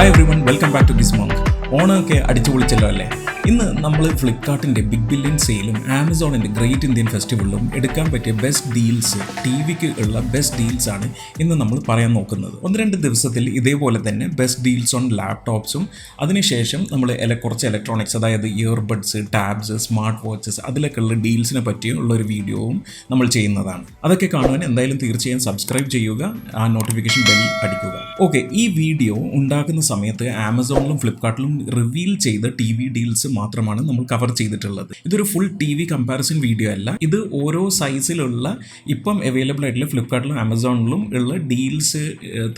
Hi everyone, welcome back to this month. ഓണമൊക്കെ അടിച്ചു പൊളിച്ചല്ലോ അല്ലേ? ഇന്ന് നമ്മൾ ഫ്ലിപ്കാർട്ടിൻ്റെ ബിഗ് ബില്യൺ സെയിലും ആമസോണിൻ്റെ ഗ്രേറ്റ് ഇന്ത്യൻ ഫെസ്റ്റിവലിലും എടുക്കാൻ പറ്റിയ ബെസ്റ്റ് ഡീൽസ്, ടി വിക്ക് ഉള്ള ബെസ്റ്റ് ഡീൽസ് ആണ് ഇന്ന് നമ്മൾ പറയാൻ നോക്കുന്നത്. 1-2 ദിവസത്തിൽ ഇതേപോലെ തന്നെ ബെസ്റ്റ് ഡീൽസ് ഓൺ ലാപ്ടോപ്സും അതിനുശേഷം നമ്മൾ കുറച്ച് ഇലക്ട്രോണിക്സ്, അതായത് ഇയർബഡ്സ്, ടാബ്സ്, സ്മാർട്ട് വാച്ചസ്, അതിലൊക്കെയുള്ള ഡീൽസിനെ പറ്റിയുള്ള ഒരു വീഡിയോവും നമ്മൾ ചെയ്യുന്നതാണ്. അതൊക്കെ കാണുവാൻ എന്തായാലും തീർച്ചയായും സബ്സ്ക്രൈബ് ചെയ്യുക, ആ നോട്ടിഫിക്കേഷൻ ബെൽ അടിക്കുക. ഓക്കെ, ഈ വീഡിയോ ഉണ്ടാക്കുന്ന സമയത്ത് ആമസോണിലും ഫ്ലിപ്കാർട്ടിലും റിവീൽ ചെയ്ത ടി വി ഡീൽസ് മാത്രമാണ് നമ്മൾ കവർ ചെയ്തിട്ടുള്ളത്. ഇതൊരു full TV comparison video അല്ല. ഇത് ഓരോ സൈസിലുള്ള ഇപ്പം അവൈലബിൾ ആയിട്ടുള്ള ഫ്ലിപ്കാർട്ടിലും ആമസോണിലും ഉള്ള ഡീൽസ്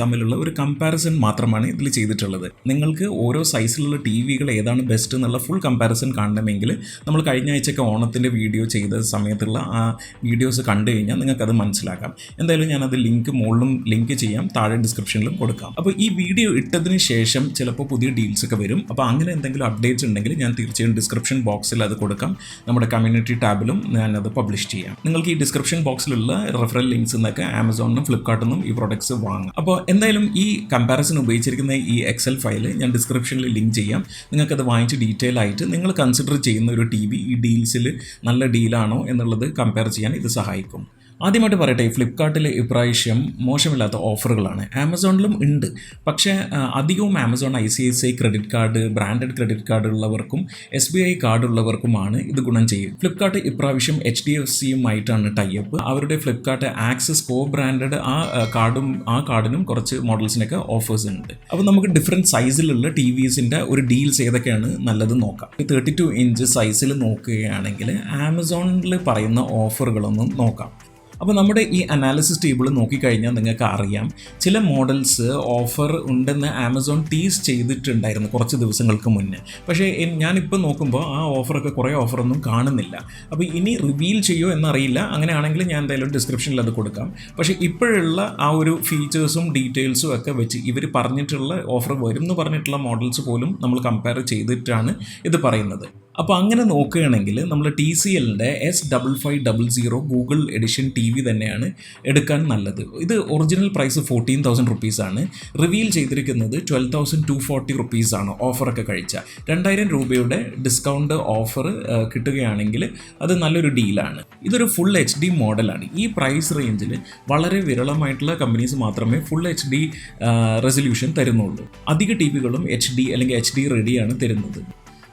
തമ്മിലുള്ള ഒരു കമ്പാരിസൺ മാത്രമാണ് ഇതിൽ ചെയ്തിട്ടുള്ളത്. നിങ്ങൾക്ക് ഓരോ സൈസിലുള്ള ടി വികൾ ഏതാണ് ബെസ്റ്റ് എന്നുള്ള ഫുൾ കമ്പാരിസൺ കാണണമെങ്കിൽ നമ്മൾ കഴിഞ്ഞ ആഴ്ചയൊക്കെ ഓണത്തിൻ്റെ വീഡിയോ ചെയ്ത സമയത്തുള്ള ആ വീഡിയോസ് കണ്ടു കഴിഞ്ഞാൽ നിങ്ങൾക്കത് മനസ്സിലാക്കാം. എന്തായാലും ഞാനത് മുകളിലും ലിങ്ക് ചെയ്യാം, താഴെ ഡിസ്ക്രിപ്ഷനിലും കൊടുക്കാം. അപ്പോൾ ഈ വീഡിയോ ഇട്ടതിന് ശേഷം ചിലപ്പോൾ പുതിയ ഡീൽസ് ഒക്കെ വരും. അപ്പോൾ അങ്ങനെ എന്തെങ്കിലും അപ്ഡേറ്റ്സ് ഉണ്ടെങ്കിൽ ഞാൻ തീർച്ചയായും ഡിസ്ക്രിപ്ഷൻ ബോക്സിൽ അത് കൊടുക്കാം. നമ്മുടെ കമ്മ്യൂണിറ്റി ടാബിലും ഞാനത് പബ്ലിഷ് ചെയ്യാം. നിങ്ങൾക്ക് ഈ ഡിസ്ക്രിപ്ഷൻ ബോക്സിലുള്ള റെഫറൽ ലിങ്ക്സ് എന്നൊക്കെ ആമസോണിനും ഫ്ലിപ്കാർട്ടിനും ഈ പ്രോഡക്ട്സ് വാങ്ങാം. അപ്പോൾ എന്തായാലും ഈ കമ്പാരിസൺ ഉപയോഗിച്ചിരിക്കുന്ന ഈ എക്സൽ ഫയൽ ഞാൻ ഡിസ്ക്രിപ്ഷനിൽ ലിങ്ക് ചെയ്യാം. നിങ്ങൾക്കത് വാങ്ങിച്ച് ഡീറ്റെയിൽ ആയിട്ട് നിങ്ങൾ കൺസിഡർ ചെയ്യുന്ന ഒരു ടി വി ഈ ഡീൽസിൽ നല്ല ഡീലാണോ എന്നുള്ളത് കമ്പയർ ചെയ്യാൻ ഇത് സഹായിക്കും. ആദ്യമായിട്ട് പറയട്ടെ, ഫ്ലിപ്കാർട്ടിൽ ഇപ്രാവശ്യം മോശമില്ലാത്ത ഓഫറുകളാണ്. ആമസോണിലും ഉണ്ട്, പക്ഷേ അധികവും Amazon ICICI credit card, branded credit card ഉള്ളവർക്കും SBI കാർഡ് ഉള്ളവർക്കുമാണ് ഇത് ഗുണം ചെയ്യും. ഫ്ലിപ്കാർട്ട് ഇപ്രാവശ്യം HDFCയുമായിട്ടാണ് ടൈപ്പ്. അവരുടെ ഫ്ലിപ്കാർട്ട് ആക്സസ് ബ്രാൻഡഡ് ആ കാർഡിനും കുറച്ച് മോഡൽസിനൊക്കെ ഓഫേഴ്സ് ഉണ്ട്. അപ്പോൾ നമുക്ക് ഡിഫറെൻറ്റ് സൈസിലുള്ള TVസിൻ്റെ ഒരു ഡീൽസ് ഏതൊക്കെയാണ് നല്ലത് നോക്കാം. 32 ഇഞ്ച് സൈസിൽ നോക്കുകയാണെങ്കിൽ ആമസോണിൽ പറയുന്ന ഓഫറുകളൊന്നും നോക്കാം. അപ്പോൾ നമ്മുടെ ഈ അനാലിസിസ് ടേബിൾ നോക്കിക്കഴിഞ്ഞാൽ നിങ്ങൾക്ക് അറിയാം, ചില മോഡൽസ് ഓഫർ ഉണ്ടെന്ന് ആമസോൺ ടീസ് ചെയ്തിട്ടുണ്ടായിരുന്നു കുറച്ച് ദിവസങ്ങൾക്ക് മുന്നേ. പക്ഷേ ഞാനിപ്പോൾ നോക്കുമ്പോൾ ആ ഓഫറൊക്കെ കുറേ ഓഫറൊന്നും കാണുന്നില്ല. അപ്പോൾ ഇനി റിവീൽ ചെയ്യുമോ എന്നറിയില്ല. അങ്ങനെയാണെങ്കിൽ ഞാൻ എന്തായാലും ഡിസ്ക്രിപ്ഷനിൽ അത് കൊടുക്കാം. പക്ഷേ ഇപ്പോഴുള്ള ആ ഒരു ഫീച്ചേഴ്സും ഡീറ്റെയിൽസും ഒക്കെ വെച്ച് ഇവർ പറഞ്ഞിട്ടുള്ള ഓഫർ വരും എന്ന് പറഞ്ഞിട്ടുള്ള മോഡൽസ് പോലും നമ്മൾ കമ്പയർ ചെയ്തിട്ടാണ് ഇത് പറയുന്നത്. അപ്പോൾ അങ്ങനെ നോക്കുകയാണെങ്കിൽ നമ്മൾ TCLൻ്റെ S5500 ഗൂഗിൾ എഡിഷൻ TV തന്നെയാണ് എടുക്കാൻ നല്ലത്. ഇത് ഒറിജിനൽ പ്രൈസ് 14,000 റുപ്പീസാണ്. റിവീൽ ചെയ്തിരിക്കുന്നത് 12,240 റുപ്പീസാണ് ഓഫറൊക്കെ കഴിച്ചാൽ. 2,000 രൂപയുടെ ഡിസ്കൗണ്ട് ഓഫർ കിട്ടുകയാണെങ്കിൽ അത് നല്ലൊരു ഡീലാണ്. ഇതൊരു ഫുൾ HD മോഡലാണ്. ഈ പ്രൈസ് റേഞ്ചിൽ വളരെ വിരളമായിട്ടുള്ള കമ്പനീസ് മാത്രമേ ഫുൾ HD റെസൊല്യൂഷൻ തരുന്നുള്ളൂ. അധിക TVകളും HD അല്ലെങ്കിൽ HD റെഡിയാണ് തരുന്നത്.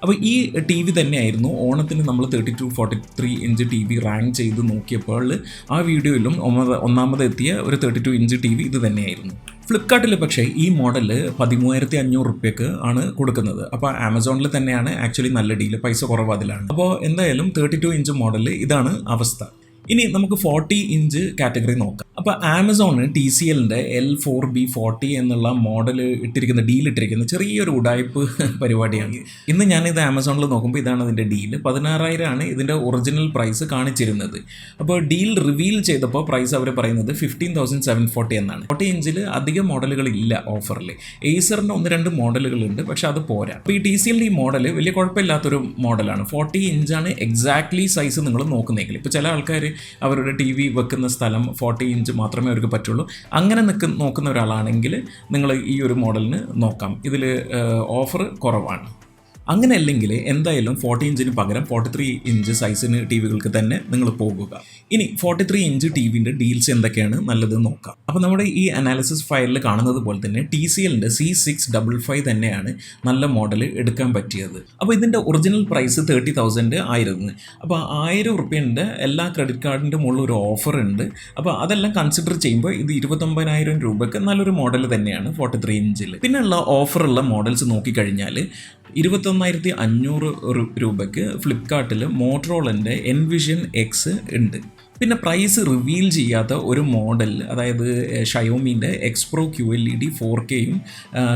അപ്പോൾ ഈ TV തന്നെയായിരുന്നു ഓണത്തിന് നമ്മൾ 32-43 ഇഞ്ച് TV റാങ്ക് ചെയ്ത് നോക്കിയപ്പോൾ ആ വീഡിയോയിലും ഒന്നാമത് എത്തിയ ഒരു 32 ഇഞ്ച് TV ഇത് തന്നെയായിരുന്നു. ഫ്ലിപ്കാർട്ടിൽ പക്ഷേ ഈ മോഡൽ 13,500 റുപ്യക്ക് ആണ് കൊടുക്കുന്നത്. അപ്പോൾ ആമസോണിൽ തന്നെയാണ് ആക്ച്വലി നല്ല ഡീൽ, പൈസ കുറവ് അതിലാണ്. അപ്പോൾ എന്തായാലും 32 ഇഞ്ച് മോഡൽ ഇതാണ് അവസ്ഥ. ഇനി നമുക്ക് 40 ഇഞ്ച് കാറ്റഗറി നോക്കാം. അപ്പോൾ ആമസോണ് TCLൻ്റെ L4B40 എന്നുള്ള മോഡൽ ഡീൽ ചെറിയൊരു ഉടായ്പ് പരിപാടിയാണ്. ഇന്ന് ഞാനിത് ആമസോണിൽ നോക്കുമ്പോൾ ഇതാണ് അതിൻ്റെ ഡീല്. 16,000 ആണ് ഇതിൻ്റെ ഒറിജിനൽ പ്രൈസ് കാണിച്ചിരുന്നത്. അപ്പോൾ ഡീൽ റിവീൽ ചെയ്തപ്പോൾ പ്രൈസ് അവർ പറയുന്നത് 15,740 എന്നാണ്. 40 ഇഞ്ചിൽ അധികം മോഡലുകളില്ല ഓഫറിൽ. ഏസറിൻ്റെ 1-2 മോഡലുകളുണ്ട്, പക്ഷെ അത് പോരാ. അപ്പോൾ ഈ TCLൻ്റെ ഈ മോഡൽ വലിയ കുഴപ്പമില്ലാത്തൊരു മോഡലാണ്. 40 ഇഞ്ചാണ് എക്സാക്ട്ലി സൈസ് നിങ്ങൾ നോക്കുന്നെങ്കിൽ. ഇപ്പോൾ ചില ആൾക്കാർ അവരുടെ TV വെക്കുന്ന സ്ഥലം 40 ഇഞ്ച് മാത്രമേ അവർക്ക് പറ്റുള്ളൂ. അങ്ങനെ നോക്കുന്ന ഒരാളാണെങ്കിൽ നിങ്ങൾ ഈ ഒരു മോഡലിന് നോക്കാം. ഇതിൽ ഓഫർ കുറവാണ്. അങ്ങനെ അല്ലെങ്കിൽ എന്തായാലും 40 ഇഞ്ചിന് പകരം 43 ഇഞ്ച് സൈസിന് TVകൾക്ക് തന്നെ നിങ്ങൾ പോകുക. ഇനി 43 ഇഞ്ച് TVൻ്റെ ഡീൽസ് എന്തൊക്കെയാണ് നല്ലത് നോക്കാം. അപ്പോൾ നമ്മുടെ ഈ അനാലിസിസ് ഫയലിൽ കാണുന്നത് പോലെ തന്നെ TCLൻ്റെ C655 തന്നെയാണ് നല്ല മോഡൽ എടുക്കാൻ പറ്റിയത്. അപ്പോൾ ഇതിൻ്റെ ഒറിജിനൽ പ്രൈസ് 30,000 ആയിരുന്നു. അപ്പോൾ 1,000 റുപ്യൻ്റെ എല്ലാ ക്രെഡിറ്റ് കാർഡിൻ്റെ മുകളിൽ ഒരു ഓഫർ ഉണ്ട്. അപ്പോൾ അതെല്ലാം കൺസിഡർ ചെയ്യുമ്പോൾ ഇത് 29,000 രൂപയ്ക്ക് നല്ലൊരു മോഡൽ തന്നെയാണ് 43 ഇഞ്ചിൽ. പിന്നെയുള്ള ഓഫറുള്ള മോഡൽസ് നോക്കിക്കഴിഞ്ഞാൽ 21,500 രൂപയ്ക്ക് ഫ്ലിപ്കാർട്ടിൽ മോട്ടറോളൻ്റെ എൻവിഷൻ X ഉണ്ട്. പിന്നെ പ്രൈസ് റിവീൽ ചെയ്യാത്ത ഒരു മോഡൽ, അതായത് ഷയോമീൻ്റെ X-Pro QLED 4Kയും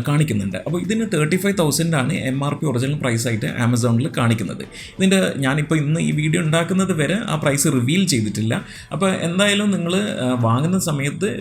കാണിക്കുന്നുണ്ട്. അപ്പോൾ ഇതിന് 35,000 ആണ് MRP ഒറിജിനൽ പ്രൈസായിട്ട് ആമസോണിൽ കാണിക്കുന്നത്. ഇതിൻ്റെ ഞാനിപ്പോൾ ഇന്ന് ഈ വീഡിയോ ഉണ്ടാക്കുന്നത് വരെ ആ പ്രൈസ് റിവീൽ ചെയ്തിട്ടില്ല. അപ്പോൾ എന്തായാലും നിങ്ങൾ വാങ്ങുന്ന സമയത്ത്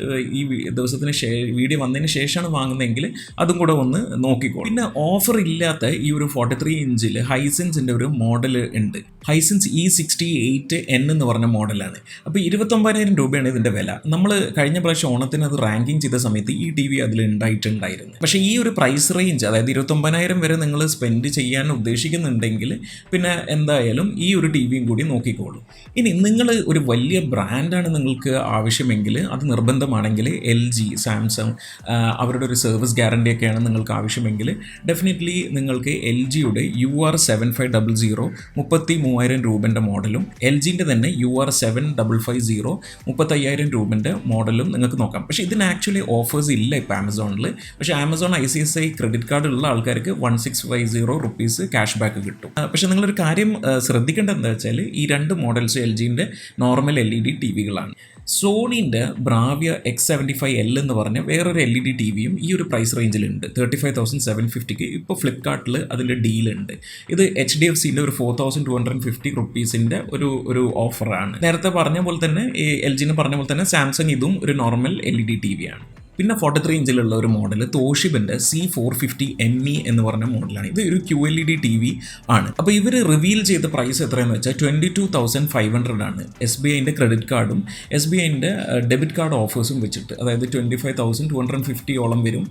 ഈ ദിവസത്തിന് വീഡിയോ വന്നതിന് ശേഷമാണ് വാങ്ങുന്നതെങ്കിൽ അതും കൂടെ ഒന്ന് നോക്കിക്കോ. പിന്നെ ഓഫർ ഇല്ലാത്ത ഈ ഒരു 43 ഇഞ്ചിൽ ഹൈസെൻസിൻ്റെ ഒരു മോഡൽ ഉണ്ട്. ഹൈസെൻസ് E68N എന്ന് പറഞ്ഞ മോഡലാണ്. അപ്പോൾ 29,000 രൂപയാണ് ഇതിൻ്റെ വില. നമ്മൾ കഴിഞ്ഞ പ്രാവശ്യം ഓണത്തിന് അത് റാങ്കിങ് ചെയ്ത സമയത്ത് ഈ ടി വി അതിൽ ഉണ്ടായിട്ടുണ്ടായിരുന്നു. പക്ഷേ ഈ ഒരു പ്രൈസ് റേഞ്ച്, അതായത് 29,000 വരെ നിങ്ങൾ സ്പെൻഡ് ചെയ്യാൻ ഉദ്ദേശിക്കുന്നുണ്ടെങ്കിൽ പിന്നെ എന്തായാലും ഈ ഒരു ടി വിയും കൂടി നോക്കിക്കോളൂ. ഇനി നിങ്ങൾ ഒരു വലിയ ബ്രാൻഡാണ് നിങ്ങൾക്ക് ആവശ്യമെങ്കിൽ, അത് നിർബന്ധമാണെങ്കിൽ LG, സാംസങ് അവരുടെ ഒരു സർവീസ് ഗ്യാരണ്ടി ഒക്കെയാണ് നിങ്ങൾക്ക് ആവശ്യമെങ്കിൽ ഡെഫിനറ്റ്ലി നിങ്ങൾക്ക് LGയുടെ UR7500 33,000 രൂപൻ്റെ മോഡലും LGൻ്റെ തന്നെ UR7550 35,000 രൂപൻ്റെ മോഡലും നിങ്ങൾക്ക് നോക്കാം. പക്ഷേ ഇതിന് ആക്ച്വലി ഓഫേഴ്സ് ഇല്ല ഇപ്പോൾ ആമസോണിൽ. പക്ഷേ ആമസോൺ ICICI ക്രെഡിറ്റ് കാർഡ് ഉള്ള ആൾക്കാർക്ക് 1650 റുപ്പീസ് ക്യാഷ് ബാക്ക് കിട്ടും. പക്ഷേ നിങ്ങളൊരു കാര്യം ശ്രദ്ധിക്കേണ്ടത് എന്താ വെച്ചാൽ ഈ രണ്ട് മോഡൽസ് LGൻ്റെ നോർമൽ LED ടി വികളാണ്. സോണീൻ്റെ ബ്രാവിയ X75L എന്ന് പറഞ്ഞ വേറൊരു LED ടി വിയും ഈ ഒരു പ്രൈസ് റേഞ്ചിലുണ്ട്. 35,750 ഇപ്പോൾ ഫ്ലിപ്കാർട്ടിൽ അതിൻ്റെ ഡീലുണ്ട്. ഇത് HDFCൻ്റെ ഒരു 4,250 റുപ്പീസിൻ്റെ ഒരു ഓഫറാണ്. നേരത്തെ പറഞ്ഞ പോലെ തന്നെ LGന് പറഞ്ഞ പോലെ തന്നെ സാംസങ് ഇതും ഒരു നോർമൽ LED ടി വിയാണ്. പിന്നെ 43 ഇഞ്ചിലുള്ള ഒരു മോഡൽ തോഷിബിൻ്റെ C450ME എന്ന് പറഞ്ഞ മോഡലാണ്. ഇത് ഒരു QLED ടി വി ആണ്. അപ്പോൾ ഇവർ റിവീൽ ചെയ്ത പ്രൈസ് എത്രയെന്ന് വെച്ചാൽ 22,500 ആണ്. SBIൻ്റെ ക്രെഡിറ്റ് കാർഡും SBIൻ്റെ ഡെബിറ്റ് കാർഡ് ഓഫേഴ്സും വെച്ചിട്ട്, അതായത് 25,250 വരും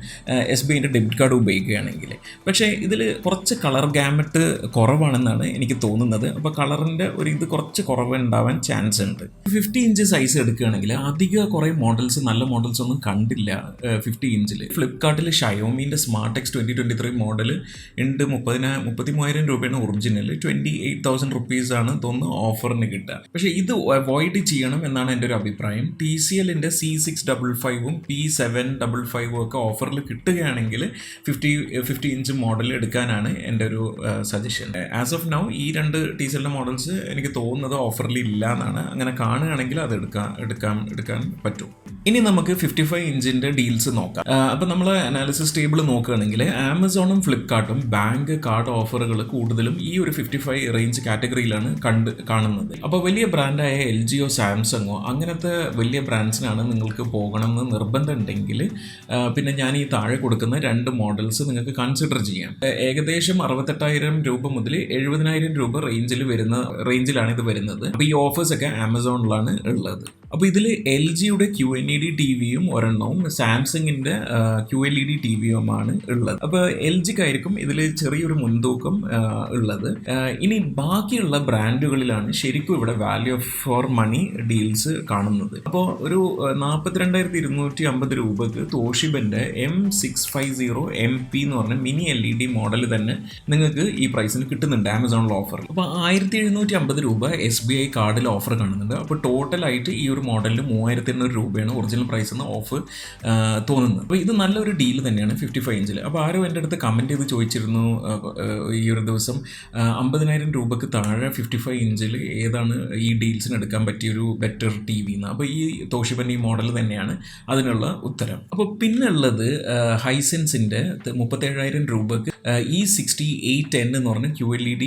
SBIൻ്റെ ഡെബിറ്റ് കാർഡ് ഉപയോഗിക്കുകയാണെങ്കിൽ. പക്ഷേ ഇതിൽ കുറച്ച് കളർ ഗാമറ്റ് കുറവാണെന്നാണ് എനിക്ക് തോന്നുന്നത്. അപ്പോൾ കളറിൻ്റെ ഒരു ഇത് കുറച്ച് കുറവ് ഉണ്ടാവാൻ ചാൻസ് ഉണ്ട്. 50 ഇഞ്ച് സൈസ് എടുക്കുകയാണെങ്കിൽ അധികം കുറേ മോഡൽസ്, നല്ല മോഡൽസ് ഒന്നും കണ്ടില്ല 50 ഇഞ്ചിൽ. ഫ്ലിപ്കാർട്ടിൽ ഷയോമീൻ്റെ സ്മാർട്ട് X 2023 മോഡൽ ഉണ്ട്. 33,000 രൂപയാണ് ഒറിജിനൽ. 28,000 റുപ്പീസാണ് തോന്നുന്നു ഓഫറിന് കിട്ടുക. പക്ഷേ ഇത് അവോയ്ഡ് ചെയ്യണം എന്നാണ് എൻ്റെ ഒരു അഭിപ്രായം. TCLൻ്റെ C655 P755 ഒക്കെ ഓഫറിൽ കിട്ടുകയാണെങ്കിൽ 50 ഇഞ്ച് മോഡൽ എടുക്കാനാണ് എൻ്റെ ഒരു സജഷൻ. ആസ് ഓഫ് നൗ ഈ രണ്ട് TCLൻ്റെ മോഡൽസ് എനിക്ക് തോന്നുന്നത് ഓഫറിൽ ഇല്ല എന്നാണ്. അങ്ങനെ കാണുകയാണെങ്കിൽ അത് എടുക്കാൻ പറ്റും. ഇനി നമുക്ക് 55 ഇഞ്ചിൻ്റെ ഡീൽസ് നോക്കാം. അപ്പോൾ നമ്മൾ അനാലിസിസ് ടേബിൾ നോക്കുകയാണെങ്കിൽ ആമസോണും ഫ്ലിപ്കാർട്ടും ബാങ്ക് കാർഡ് ഓഫറുകൾ കൂടുതലും ഈ ഒരു 55 റേഞ്ച് കാറ്റഗറിയിലാണ് കാണുന്നത്. അപ്പോൾ വലിയ ബ്രാൻഡായ LGയോ സാംസങ്ങോ അങ്ങനത്തെ വലിയ ബ്രാൻഡ്സിനാണ് നിങ്ങൾക്ക് പോകണമെന്ന് നിർബന്ധമുണ്ടെങ്കിൽ പിന്നെ ഞാൻ ഈ താഴെ കൊടുക്കുന്ന രണ്ട് മോഡൽസ് നിങ്ങൾക്ക് കൺസിഡർ ചെയ്യാം. ഏകദേശം 68,000 രൂപ മുതൽ 70,000 രൂപ റേഞ്ചിലാണ് ഇത് വരുന്നത്. അപ്പോൾ ഈ ഓഫേഴ്സൊക്കെ ആമസോണിലാണ് ഉള്ളത്. അപ്പോൾ ഇതിൽ LGയുടെ QLED ടി വിയും ഒരെണ്ണവും സാംസങ്ങിൻ്റെ QLED ടി വിയുമാണ് ഉള്ളത്. അപ്പോൾ LGക്കായിരിക്കും ഇതിൽ ചെറിയൊരു മുൻതൂക്കം ഉള്ളത്. ഇനി ബാക്കിയുള്ള ബ്രാൻഡുകളിലാണ് ശരിക്കും ഇവിടെ വാല്യൂ ഫോർ മണി ഡീൽസ് കാണുന്നത്. അപ്പോൾ ഒരു 42,250 രൂപക്ക് തോഷിബൻ്റെ M650MP എന്ന് പറഞ്ഞ മിനി LED മോഡൽ തന്നെ നിങ്ങൾക്ക് ഈ പ്രൈസിന് കിട്ടുന്നുണ്ട് ആമസോണിൽ ഓഫർ. അപ്പോൾ 1,750 രൂപ SBI കാർഡിൽ ഓഫർ കാണുന്നുണ്ട്. അപ്പോൾ ടോട്ടലായിട്ട് ഈ ഒരു മോഡലിന് 3,800 രൂപയാണ് ഒറിജിനൽ പ്രൈസ് എന്ന് ഓഫ് തോന്നുന്നത്. അപ്പോൾ ഇത് നല്ലൊരു ഡീൽ തന്നെയാണ് 55 ഇഞ്ചിൽ. അപ്പോൾ ആരോ എൻ്റെ അടുത്ത് കമൻറ്റ് ചെയ്ത് ചോദിച്ചിരുന്നു ഈ ഒരു ദിവസം 50,000 രൂപക്ക് താഴെ 55 ഇഞ്ചിൽ ഏതാണ് ഈ ഡീൽസിന് എടുക്കാൻ പറ്റിയൊരു ബെറ്റർ ടി വി എന്ന്. അപ്പോൾ ഈ തോഷിബൻ ഈ മോഡൽ തന്നെയാണ് അതിനുള്ള ഉത്തരം. അപ്പോൾ പിന്നുള്ളത് ഹൈസെൻസിൻ്റെ 37,000 രൂപക്ക് E6810 എന്ന് പറഞ്ഞ QLED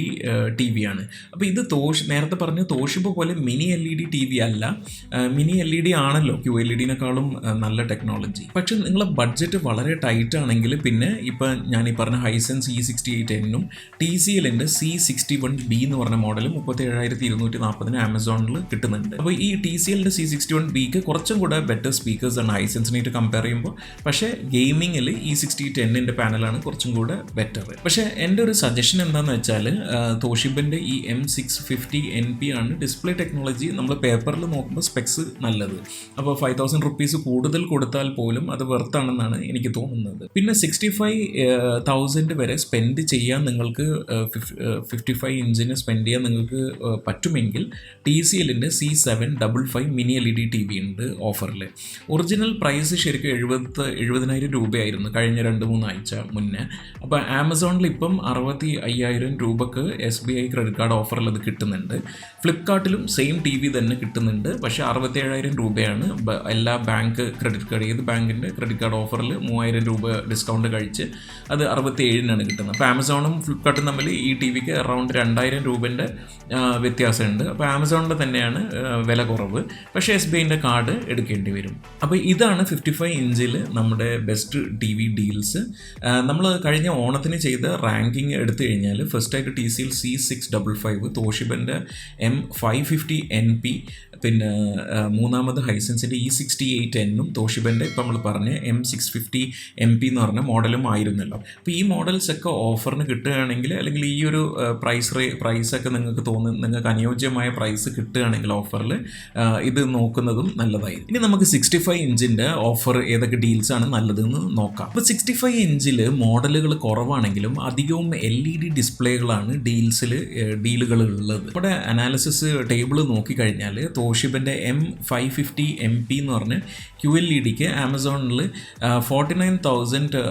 ടി വി ആണ്. അപ്പോൾ ഇത് നേരത്തെ പറഞ്ഞ തോഷിബ പോലെ മിനി LED ടി വി അല്ല. മിനി LED ആണല്ലോ QLEDനേക്കാളും നല്ല ടെക്നോളജി. പക്ഷെ നിങ്ങളെ ബഡ്ജറ്റ് വളരെ ടൈറ്റ് ആണെങ്കിൽ പിന്നെ ഇപ്പം ഞാൻ ഈ പറഞ്ഞ ഹൈസെൻസ് E6810 TCLൻ്റെ C61B എന്ന് പറഞ്ഞ മോഡൽ 37,240 ആമസോണിൽ കിട്ടുന്നുണ്ട്. അപ്പോൾ ഈ TCLൻ്റെ C61Bക്ക് കുറച്ചും കൂടെ ബെറ്റർ സ്പീക്കേഴ്സാണ് ഹൈസെൻസിനായിട്ട് കമ്പയർ ചെയ്യുമ്പോൾ. പക്ഷേ ഗെയിമിങ്ങിൽ E6010ൻ്റെ പാനലാണ് കുറച്ചും കൂടെ ബെറ്റർ. പക്ഷേ എൻ്റെ ഒരു സജഷൻ എന്താണെന്ന് വെച്ചാൽ തോഷിബൻ്റെ ഈ M650NP ആണ് ഡിസ്പ്ലേ ടെക്നോളജി നമ്മൾ പേപ്പറിൽ നോക്കുമ്പോൾ സ്പെക്സ് നല്ലത്. അപ്പോൾ 5,000 റുപ്പീസ് കൂടുതൽ കൊടുത്താൽ പോലും അത് വെർത്താണെന്നാണ് എനിക്ക് തോന്നുന്നത്. പിന്നെ 65,000 വരെ സ്പെൻഡ് ചെയ്യാൻ നിങ്ങൾക്ക് 55 ഇഞ്ചിന് സ്പെൻഡ് ചെയ്യാൻ നിങ്ങൾക്ക് പറ്റുമെങ്കിൽ TCLൻ്റെ C755 mini LED TV ഉണ്ട് ഓഫറിൽ. ഒറിജിനൽ പ്രൈസ് ശരിക്കും 70,000 രൂപയായിരുന്നു കഴിഞ്ഞ 2-3 ആഴ്ച മുന്നേ. അപ്പോൾ ആമസോണിൽ ഇപ്പം 65,000 രൂപക്ക് SBI ക്രെഡിറ്റ് കാർഡ് ഓഫറിൽ അത് കിട്ടുന്നുണ്ട്. ഫ്ലിപ്കാർട്ടിലും സെയിം ടി വി തന്നെ കിട്ടുന്നുണ്ട്. പക്ഷേ 67,000 രൂപയാണ് എല്ലാ ബാങ്ക് ക്രെഡിറ്റ് കാർഡ്, ഏത് ബാങ്കിൻ്റെ ക്രെഡിറ്റ് കാർഡ് ഓഫറിൽ 3,000 രൂപ ഡിസ്കൗണ്ട് കഴിച്ച് അത് 67,000 കിട്ടുന്നത്. അപ്പോൾ ആമസോണും ഫ്ലിപ്കാർട്ടും തമ്മിൽ ഈ ടി വിക്ക് അറൗണ്ട് 2,000 രൂപേൻ്റെ വ്യത്യാസമുണ്ട്. അപ്പോൾ ആമസോണിൽ തന്നെയാണ് വില കുറവ്, പക്ഷേ SBIൻ്റെ കാർഡ് എടുക്കേണ്ടി വരും. അപ്പോൾ ഇതാണ് 55 ഇഞ്ചിൽ നമ്മുടെ ബെസ്റ്റ് ടി വി ഡീൽസ്. നമ്മൾ കഴിഞ്ഞ ഓണത്തിന് ചെയ്ത റാങ്കിങ് എടുത്തു കഴിഞ്ഞാൽ ഫസ്റ്റായിട്ട് TCL C655, തോഷിബൻ്റെ M550NP, പിന്നെ മൂന്നാമത് ഹൈസെൻസിൻ്റെ E68N, തോഷിബൻ്റെ ഇപ്പം നമ്മൾ പറഞ്ഞ M650MP എന്ന് പറഞ്ഞ മോഡലും ആയിരുന്നല്ലോ. അപ്പോൾ ഈ മോഡൽസൊക്കെ ഓഫറിന് കിട്ടുകയാണെങ്കിൽ, അല്ലെങ്കിൽ ഈ ഒരു പ്രൈസൊക്കെ നിങ്ങൾക്ക് അനുയോജ്യമായ പ്രൈസ് കിട്ടുകയാണെങ്കിൽ ഓഫറിൽ ഇത് നോക്കുന്നതും നല്ലതായി. ഇനി നമുക്ക് 65 ഇഞ്ചിൻ്റെ ഓഫർ ഏതൊക്കെ ഡീൽസാണ് നല്ലതെന്ന് നോക്കാം. അപ്പോൾ 65 ഇഞ്ചിൽ മോഡലുകൾ കുറവാണെങ്കിലും അധികവും LED ഡിസ്പ്ലേകളാണ് ഡീലുകൾ ഉള്ളത്. ഇവിടെ അനാലിസിസ് ടേബിൾ നോക്കിക്കഴിഞ്ഞാൽ തോഷിബൻ്റെ M550MP എന്ന് പറഞ്ഞ് QLEDക്ക് ആമസോണിൽ 49,000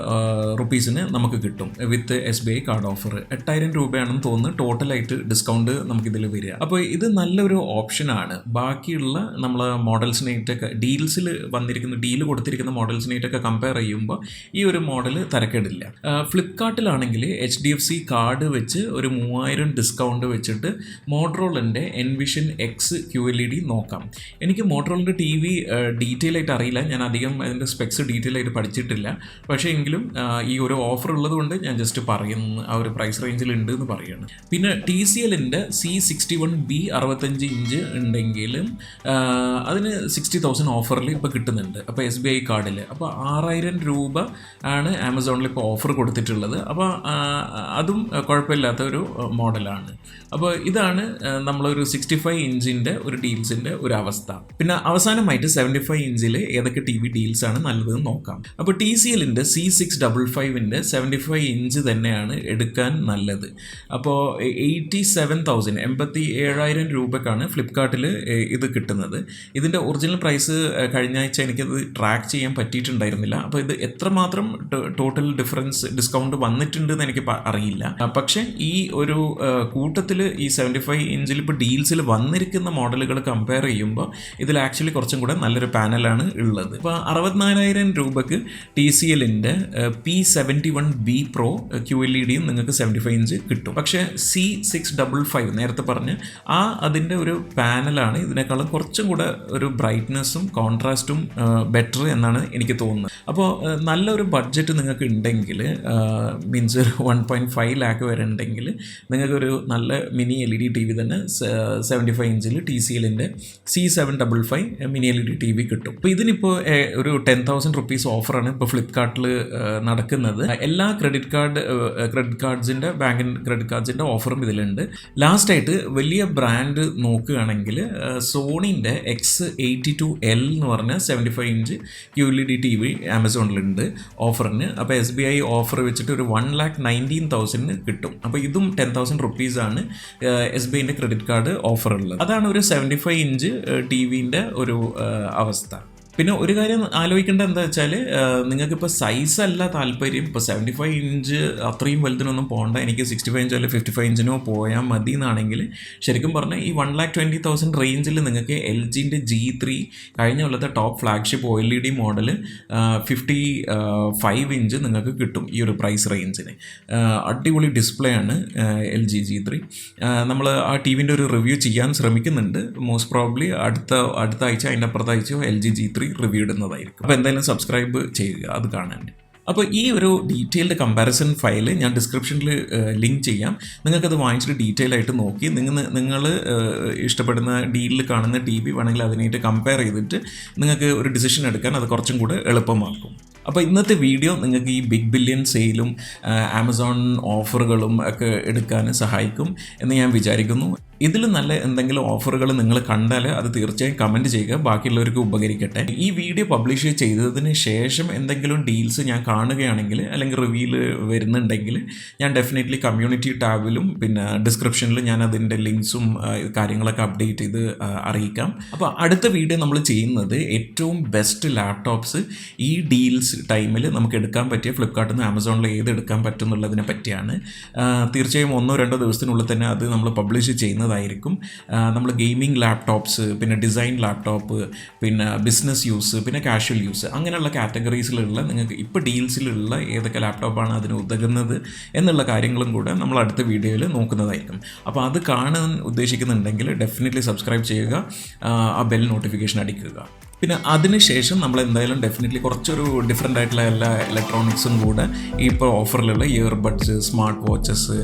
റുപ്പീസിന് നമുക്ക് കിട്ടും വിത്ത് SBI കാർഡ് ഓഫർ. 8,000 രൂപയാണെന്ന് തോന്നുന്നു ടോട്ടലായിട്ട് ഡിസ്കൗണ്ട് നമുക്കിതിൽ വരിക. അപ്പോൾ ഇത് നല്ലൊരു ഓപ്ഷനാണ്. ബാക്കിയുള്ള നമ്മൾ മോഡൽസിനായിട്ടൊക്കെ ഡീല് കൊടുത്തിരിക്കുന്ന മോഡൽസിനായിട്ടൊക്കെ കമ്പയർ ചെയ്യുമ്പോൾ ഈ ഒരു മോഡൽ തരക്കേടില്ല. ഫ്ലിപ്കാർട്ടിലാണെങ്കിൽ HDFC കാർഡ് വെച്ച് ഒരു 3,000 ഡിസ്കൗണ്ട് വെച്ചിട്ട് മോട്ടറോളൻ്റെ എൻവിഷൻ X QLED നോക്കാം. എനിക്ക് മോട്ടറോളൻ്റെ ടി വി ഡീറ്റെയിൽ ആയിട്ട് അറിയില്ല, ഞാൻ അധികം അതിൻ്റെ സ്പെക്സ് ഡീറ്റെയിൽ ആയിട്ട് പഠിച്ചിട്ടില്ല. പക്ഷേ എങ്കിലും ഈ ഒരു ഓഫർ ഉള്ളത് കൊണ്ട് ഞാൻ ജസ്റ്റ് പറയുന്നു, ആ ഒരു പ്രൈസ് റേഞ്ചിൽ ഉണ്ട് എന്ന് പറയുകയാണ്. പിന്നെ TCLൻ്റെ C61B 65 ഇഞ്ച് ഉണ്ടെങ്കിലും അതിന് 60,000 ഓഫറിൽ ഇപ്പോൾ കിട്ടുന്നുണ്ട്. അപ്പോൾ SBI കാർഡിൽ അപ്പോൾ 6,000 രൂപ ആണ് ആമസോണിൽ ഇപ്പോൾ ഓഫർ കൊടുത്തിട്ടുള്ളത്. അപ്പോൾ അതും കുഴപ്പമില്ലാത്ത ഒരു മോഡലാണ്. അപ്പോൾ ഇതാണ് നമ്മളൊരു 65 ഇഞ്ചിൻ്റെ ഒരു ഡീൽസിൻ്റെ ഒരു അവസ്ഥ. പിന്നെ അവസാനമായിട്ട് 75 ഇഞ്ചിൽ ഏതൊക്കെ ടി വി ഡീൽസാണ് നല്ലതെന്ന് നോക്കാം. അപ്പോൾ TCLൻ്റെ C655ൻ്റെ 75 ഇഞ്ച് തന്നെയാണ് എടുക്കാൻ നല്ലത്. അപ്പോൾ 87,000 രൂപക്കാണ് ഫ്ലിപ്കാർട്ടിൽ ഇത് കിട്ടുന്നത്. ഇതിൻ്റെ ഒറിജിനൽ പ്രൈസ് കഴിഞ്ഞ ആഴ്ച എനിക്കത് ട്രാക്ക് ചെയ്യാൻ പറ്റിയിട്ടുണ്ടായിരുന്നില്ല. അപ്പോൾ ഇത് എത്രമാത്രം ടോട്ടൽ ഡിസ്കൗണ്ട് വന്നിട്ടുണ്ടെന്ന് എനിക്ക് അറിയില്ല. പക്ഷേ ഈ ഒരു കൂട്ടത്തിൽ ഈ 75 ഇഞ്ചിൽ ഇപ്പോൾ ഡീൽസിൽ വന്നിരിക്കുന്ന മോഡലുകൾ കമ്പയർ ചെയ്യുമ്പോൾ ഇതിൽ ആക്ച്വലി കുറച്ചും കൂടെ നല്ലൊരു പാനലാണ് ഉള്ളത്. ഇപ്പോൾ 64,000 രൂപക്ക് TCLൻ്റെ P71B Pro QLEDയും നിങ്ങൾക്ക് 75 ഇഞ്ച് കിട്ടും. പക്ഷേ C655 നേരത്തെ പറഞ്ഞ് അതിൻ്റെ ഒരു പാനലാണ് ഇതിനേക്കാളും കുറച്ചും കൂടെ ഒരു ബ്രൈറ്റ്നെസ്സും കോൺട്രാസ്റ്റും ബെറ്റർ എന്നാണ് എനിക്ക് തോന്നുന്നത്. അപ്പോൾ നല്ലൊരു ബഡ്ജറ്റ് നിങ്ങൾക്ക് ഉണ്ടെങ്കിൽ, മീൻസ് 1.5 ലാക്ക് വരെ ഉണ്ടെങ്കിൽ നിങ്ങൾക്കൊരു നല്ല മിനി LED TV തന്നെ 75 ഇഞ്ചിൽ TCLൻ്റെ C755 മിനി LED TV കിട്ടും. അപ്പോൾ ഇതിനിപ്പോൾ ഒരു 10,000 റുപ്പീസ് ഓഫറാണ് ഇപ്പോൾ ഫ്ലിപ്കാർട്ടിൽ നടക്കുന്നത്. എല്ലാ ക്രെഡിറ്റ് കാർഡ്സിൻ്റെ ബാങ്കിൻ ക്രെഡിറ്റ് കാർഡ്സിൻ്റെ ഓഫറും ഇതിലുണ്ട്. ലാസ്റ്റായിട്ട് വലിയ ബ്രാൻഡ് നോക്കുകയാണെങ്കിൽ സോണീൻ്റെ X82L എന്ന് പറഞ്ഞ 75 ഇഞ്ച് QLED TV ആമസോണിലുണ്ട് ഓഫറിന്. അപ്പോൾ SBI ഓഫർ വെച്ചിട്ട് ഒരു 1,19,000 കിട്ടും. അപ്പോൾ ഇതും 10,000 റുപ്പീസാണ് SBIൻ്റെ ക്രെഡിറ്റ് കാർഡ് ഓഫർ ഉള്ളത്. അതാണ് ഒരു 75 ഇഞ്ച് ടി വിൻ്റെ ഒരു അവസ്ഥ. പിന്നെ ഒരു കാര്യം ആലോചിക്കേണ്ടത് എന്താ വെച്ചാൽ, നിങ്ങൾക്കിപ്പോൾ സൈസല്ല താല്പര്യം, ഇപ്പോൾ 75 ഇഞ്ച് അത്രയും വലുതിനൊന്നും പോകണ്ട, എനിക്ക് 65 ഇഞ്ചോ അല്ലെങ്കിൽ 55 ഇഞ്ചിനോ പോയാൽ മതി എന്നാണെങ്കിൽ ശരിക്കും പറഞ്ഞാൽ ഈ 1,20,000 റേഞ്ചിൽ നിങ്ങൾക്ക് LGൻ്റെ G3 കഴിഞ്ഞ കൊല്ലത്തെ top flagship OLED model 55 inch നിങ്ങൾക്ക് കിട്ടും ഈ ഒരു പ്രൈസ് റേഞ്ചിന്. അടിപൊളി ഡിസ്പ്ലേ ആണ് LG G3. നമ്മൾ ആ ടി വിൻ്റെ ഒരു റിവ്യൂ ചെയ്യാൻ ശ്രമിക്കുന്നുണ്ട്. മോസ്റ്റ് പ്രോബ്ലി അടുത്ത ആഴ്ച അതിൻ്റെ അപ്പുറത്തെ ആഴ്ചയോ LG G3 റിവ്യൂ ഇടുന്നതായിരിക്കും. അപ്പോൾ എന്തായാലും സബ്സ്ക്രൈബ് ചെയ്യുക അത് കാണാൻ. അപ്പോൾ ഈ ഒരു ഡീറ്റെയിൽഡ് കമ്പാരിസൺ ഫയൽ ഞാൻ ഡിസ്ക്രിപ്ഷനിൽ ലിങ്ക് ചെയ്യാം. നിങ്ങൾക്കത് വാങ്ങിച്ചിട്ട് ഡീറ്റെയിൽ ആയിട്ട് നോക്കി നിങ്ങൾ ഇഷ്ടപ്പെടുന്ന ഡീലിൽ കാണുന്ന TV വേണമെങ്കിൽ അതിനായിട്ട് കമ്പയർ ചെയ്തിട്ട് നിങ്ങൾക്ക് ഒരു ഡിസിഷൻ എടുക്കാൻ അത് കുറച്ചും കൂടെ എളുപ്പമാക്കും. അപ്പോൾ ഇന്നത്തെ വീഡിയോ നിങ്ങൾക്ക് ഈ ബിഗ് ബില്യൺ സെയിലും ആമസോൺ ഓഫറുകളും ഒക്കെ എടുക്കാൻ സഹായിക്കും എന്ന് ഞാൻ വിചാരിക്കുന്നു. ഇതിൽ നല്ല എന്തെങ്കിലും ഓഫറുകൾ നിങ്ങൾ കണ്ടാൽ അത് തീർച്ചയായും കമൻറ്റ് ചെയ്യുക, ബാക്കിയുള്ളവർക്ക് ഉപകരിക്കട്ടെ. ഈ വീഡിയോ പബ്ലിഷ് ചെയ്തതിന് ശേഷം എന്തെങ്കിലും ഡീൽസ് ഞാൻ കാണുകയാണെങ്കിൽ അല്ലെങ്കിൽ റിവ്യൂവിൽ വരുന്നുണ്ടെങ്കിൽ ഞാൻ ഡെഫിനറ്റ്ലി കമ്മ്യൂണിറ്റി ടാബിലും പിന്നെ ഡിസ്ക്രിപ്ഷനിലും ഞാൻ അതിൻ്റെ ലിങ്ക്സും കാര്യങ്ങളൊക്കെ അപ്ഡേറ്റ് ചെയ്ത് അറിയിക്കാം. അപ്പോൾ അടുത്ത വീഡിയോ നമ്മൾ ചെയ്യുന്നത് ഏറ്റവും ബെസ്റ്റ് ലാപ്ടോപ്സ് ഈ ഡീൽസ് ടൈമിൽ നമുക്ക് എടുക്കാൻ പറ്റിയ ഫ്ലിപ്കാർട്ടിൽ നിന്ന് ആമസോണിൽ ഏത് എടുക്കാൻ പറ്റും എന്നുള്ളതിനെ പറ്റിയാണ്. തീർച്ചയായും 1-2 ദിവസത്തിനുള്ളിൽ തന്നെ അത് നമ്മൾ പബ്ലിഷ് ചെയ്യുന്നത് ചെയ്യുന്നതായിരിക്കും. നമ്മൾ ഗെയിമിംഗ് ലാപ്ടോപ്സ്, പിന്നെ ഡിസൈൻ ലാപ്ടോപ്പ്, പിന്നെ ബിസിനസ് യൂസ്, പിന്നെ കാഷ്വൽ യൂസ്, അങ്ങനെയുള്ള കാറ്റഗറീസിലുള്ള നിങ്ങൾക്ക് ഇപ്പോൾ ഡീൽസിലുള്ള ഏതൊക്കെ ലാപ്ടോപ്പാണ് അതിന് ഉതകുന്നത് എന്നുള്ള കാര്യങ്ങളും കൂടെ നമ്മൾ അടുത്ത വീഡിയോയിൽ നോക്കുന്നതായിരിക്കും. അപ്പോൾ അത് കാണാൻ ഉദ്ദേശിക്കുന്നുണ്ടെങ്കിൽ ഡെഫിനറ്റ്ലി സബ്സ്ക്രൈബ് ചെയ്യുക, ആ ബെൽ നോട്ടിഫിക്കേഷൻ അടിക്കുക. പിന്നെ അതിനുശേഷം നമ്മൾ എന്തായാലും ഡെഫിനറ്റ്ലി കുറച്ചൊരു ഡിഫറെൻ്റ് ആയിട്ടുള്ള എല്ലാ ഇലക്ട്രോണിക്സും കൂടെ ഇപ്പോൾ ഓഫറിലുള്ള ഇയർബഡ്സ്, സ്മാർട്ട് വാച്ചസ്,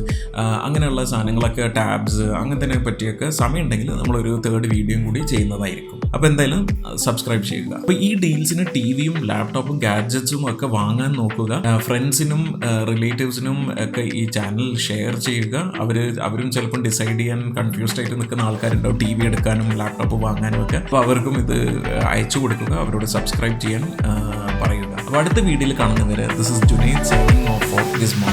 അങ്ങനെയുള്ള സാധനങ്ങളൊക്കെ, ടാബ്സ്, അങ്ങനത്തെ പറ്റിയൊക്കെ സമയമുണ്ടെങ്കിൽ നമ്മളൊരു തേർഡ് വീഡിയോയും കൂടി ചെയ്യുന്നതായിരിക്കും. അപ്പോൾ എന്തായാലും സബ്സ്ക്രൈബ് ചെയ്യുക. അപ്പോൾ ഈ ഡീൽസിന് ടിവിയും ലാപ്ടോപ്പും ഗാഡ്ജറ്റ്സും ഒക്കെ വാങ്ങാൻ നോക്കുക. ഫ്രണ്ട്സിനും റിലേറ്റീവ്സിനും ഒക്കെ ഈ ചാനൽ ഷെയർ ചെയ്യുക. അവരും ചിലപ്പം ഡിസൈഡ് ചെയ്യാൻ കൺഫ്യൂസ്ഡ് ആയിട്ട് നിൽക്കുന്ന ആൾക്കാരുണ്ടാവും ടി വി എടുക്കാനും ലാപ്ടോപ്പ് വാങ്ങാനും ഒക്കെ. അപ്പോൾ അവർക്കും ഇത് അയച്ചു കൊടുക്കുക, അവരോട് സബ്സ്ക്രൈബ് ചെയ്യാൻ പറയുക. അപ്പോൾ അടുത്ത വീഡിയോയിൽ കാണുന്നവരെ this is Junaid signing off for this morning.